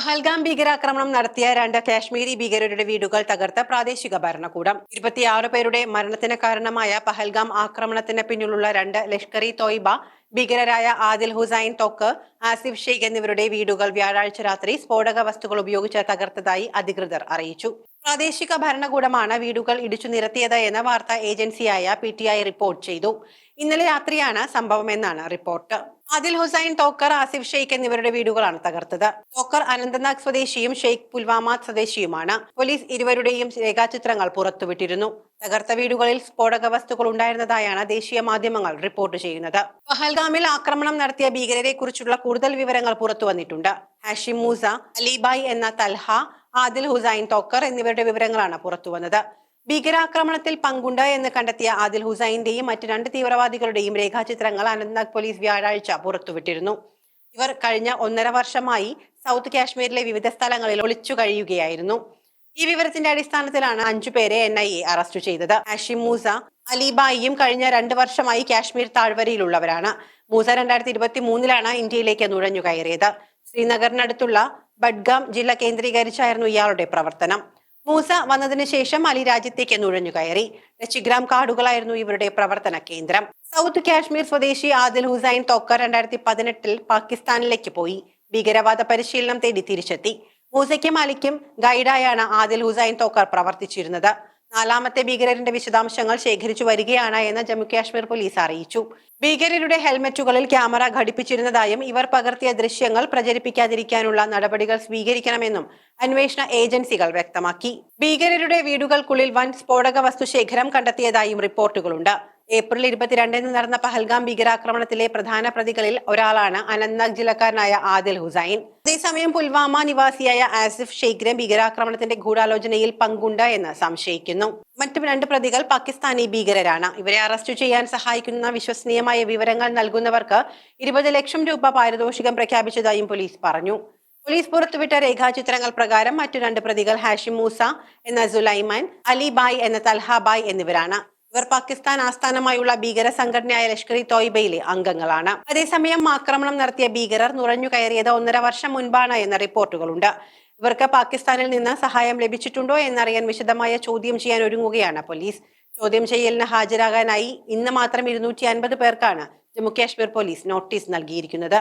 പഹൽഗാം ഭീകരാക്രമണം നടത്തിയ 2 കാശ്മീരി ഭീകരരുടെ വീടുകൾ തകർത്ത പ്രാദേശിക ഭരണകൂടം. 26 പേരുടെ മരണത്തിന് കാരണമായ പഹൽഗാം ആക്രമണത്തിന് പിന്നിലുള്ള 2 ലഷ്കർ ഇ തോയ്ബ ഭീകരരായ ആദിൽ ഹുസൈൻ തോക്ക്, ആസിഫ് ഷെയ്ഖ് എന്നിവരുടെ വീടുകൾ വ്യാഴാഴ്ച രാത്രി സ്ഫോടക വസ്തുക്കൾ ഉപയോഗിച്ച് തകർത്തതായി അധികൃതർ അറിയിച്ചു. പ്രാദേശിക ഭരണകൂടമാണ് വീടുകൾ ഇടിച്ചു നിരത്തിയത് എന്ന് വാർത്താ ഏജൻസിയായ PTI റിപ്പോർട്ട് ചെയ്തു. ഇന്നലെ രാത്രിയാണ് സംഭവമെന്നാണ് റിപ്പോർട്ട്. ആദിൽ ഹുസൈൻ, തോക്കർ, ആസിഫ് ഷെയ്ഖ് എന്നിവരുടെ വീടുകളാണ് തകർത്തത്. തോക്കർ അനന്തനാഗ് സ്വദേശിയും ഷെയ്ഖ് പുൽവാമ സ്വദേശിയുമാണ്. പോലീസ് ഇരുവരുടെയും രേഖാചിത്രങ്ങൾ പുറത്തുവിട്ടിരുന്നു. തകർത്ത വീടുകളിൽ സ്ഫോടക വസ്തുക്കൾ ഉണ്ടായിരുന്നതായാണ് ദേശീയ മാധ്യമങ്ങൾ റിപ്പോർട്ട് ചെയ്യുന്നത്. പഹൽഗാമിൽ ആക്രമണം നടത്തിയ ഭീകരരെ കുറിച്ചുള്ള കൂടുതൽ വിവരങ്ങൾ പുറത്തു വന്നിട്ടുണ്ട്. ഹാഷിം മൂസ, അലിബായ് എന്ന തൽഹ, ആദിൽ ഹുസൈൻ, തോക്കർ എന്നിവരുടെ വിവരങ്ങളാണ് പുറത്തുവന്നത്. ഭീകരാക്രമണത്തിൽ പങ്കുണ്ട് എന്ന് കണ്ടെത്തിയ ആദിൽ ഹുസൈന്റെയും മറ്റ് 2 തീവ്രവാദികളുടെയും രേഖാചിത്രങ്ങൾ അനന്ത്നാഗ് പോലീസ് വ്യാഴാഴ്ച പുറത്തുവിട്ടിരുന്നു. ഇവർ കഴിഞ്ഞ 1.5 വർഷമായി സൗത്ത് കാശ്മീരിലെ വിവിധ സ്ഥലങ്ങളിൽ ഒളിച്ചു കഴിയുകയായിരുന്നു. ഈ വിവരത്തിന്റെ അടിസ്ഥാനത്തിലാണ് 5 പേരെ NIA അറസ്റ്റ് ചെയ്തത്. ഹാഷിം മൂസ, അലിബായിയും കഴിഞ്ഞ 2 വർഷമായി കാശ്മീർ താഴ്വരയിലുള്ളവരാണ്. മൂസ 2023-ലാണ് ഇന്ത്യയിലേക്ക് നുഴഞ്ഞു കയറിയത്. ശ്രീനഗറിനടുത്തുള്ള ബഡ്ഗാം ജില്ല കേന്ദ്രീകരിച്ചായിരുന്നു ഇയാളുടെ പ്രവർത്തനം. മൂസ വന്നതിന് ശേഷം അലി രാജ്യത്തേക്ക് നുഴഞ്ഞു കയറി. ലച്ചിഗ്രാം കാടുകളായിരുന്നു ഇവരുടെ പ്രവർത്തന കേന്ദ്രം. സൗത്ത് കാശ്മീർ സ്വദേശി ആദിൽ ഹുസൈൻ തോക്കർ 2018-ൽ പാകിസ്ഥാനിലേക്ക് പോയി ഭീകരവാദ പരിശീലനം തേടി തിരിച്ചെത്തി. മൂസയ്ക്കും അലിക്കും ഗൈഡായാണ് ആദിൽ ഹുസൈൻ തോക്കർ പ്രവർത്തിച്ചിരുന്നത്. 4ാമത്തെ ഭീകരരുടെ വിശദാംശങ്ങൾ ശേഖരിച്ചു വരികയാണ് എന്ന് ജമ്മു കാശ്മീർ പോലീസ് അറിയിച്ചു. ഭീകരരുടെ ഹെൽമറ്റുകളിൽ ക്യാമറ ഘടിപ്പിച്ചിരുന്നതായും ഇവർ പകർത്തിയ ദൃശ്യങ്ങൾ പ്രചരിപ്പിക്കാതിരിക്കാനുള്ള നടപടികൾ സ്വീകരിക്കണമെന്നും അന്വേഷണ ഏജൻസികൾ വ്യക്തമാക്കി. ഭീകരരുടെ വീടുകൾക്കുള്ളിൽ വൻ സ്ഫോടക വസ്തു ശേഖരം കണ്ടെത്തിയതായും റിപ്പോർട്ടുകളുണ്ട്. ഏപ്രിൽ 22-ന് നടന്ന പഹൽഗാം ഭീകരാക്രമണത്തിലെ പ്രധാന പ്രതികളിൽ ഒരാളാണ് അനന്ത്നാഗ് ജില്ലക്കാരനായ ആദിൽ ഹുസൈൻ. അതേസമയം പുൽവാമ നിവാസിയായ ആസിഫ് ഷെയ്ഖിന് ഭീകരാക്രമണത്തിന്റെ ഗൂഢാലോചനയിൽ പങ്കുണ്ട് എന്ന് സംശയിക്കുന്നു. മറ്റു 2 പ്രതികൾ പാകിസ്ഥാനി ഭീകരരാണ്. ഇവരെ അറസ്റ്റ് ചെയ്യാൻ സഹായിക്കുന്ന വിശ്വസനീയമായ വിവരങ്ങൾ നൽകുന്നവർക്ക് 20 ലക്ഷം രൂപ പാരിതോഷികം പ്രഖ്യാപിച്ചതായും പോലീസ് പറഞ്ഞു. പോലീസ് പുറത്തുവിട്ട രേഖാചിത്രങ്ങൾ പ്രകാരം മറ്റു 2 പ്രതികൾ ഹാഷിം മൂസ എന്ന സുലൈമാൻ, അലിബായ് എന്ന തൽഹാബായ് എന്നിവരാണ്. ഇവർ പാകിസ്ഥാൻ ആസ്ഥാനമായുള്ള ഭീകര സംഘടനയായ ലഷ്കർ ഇ തോയ്ബയിലെ അംഗങ്ങളാണ്. അതേസമയം ആക്രമണം നടത്തിയ ഭീകരർ നുഴഞ്ഞു കയറിയത് 1.5 വർഷം മുൻപാണ് എന്ന റിപ്പോർട്ടുകളുണ്ട്. ഇവർക്ക് പാകിസ്ഥാനിൽ നിന്ന് സഹായം ലഭിച്ചിട്ടുണ്ടോ എന്നറിയാൻ വിശദമായ ചോദ്യം ചെയ്യാൻ ഒരുങ്ങുകയാണ് പോലീസ്. ചോദ്യം ചെയ്യലിന് ഹാജരാകാനായി ഇന്ന് മാത്രം 250 പേർക്കാണ് ജമ്മു കാശ്മീർ പോലീസ് നോട്ടീസ് നൽകിയിരിക്കുന്നത്.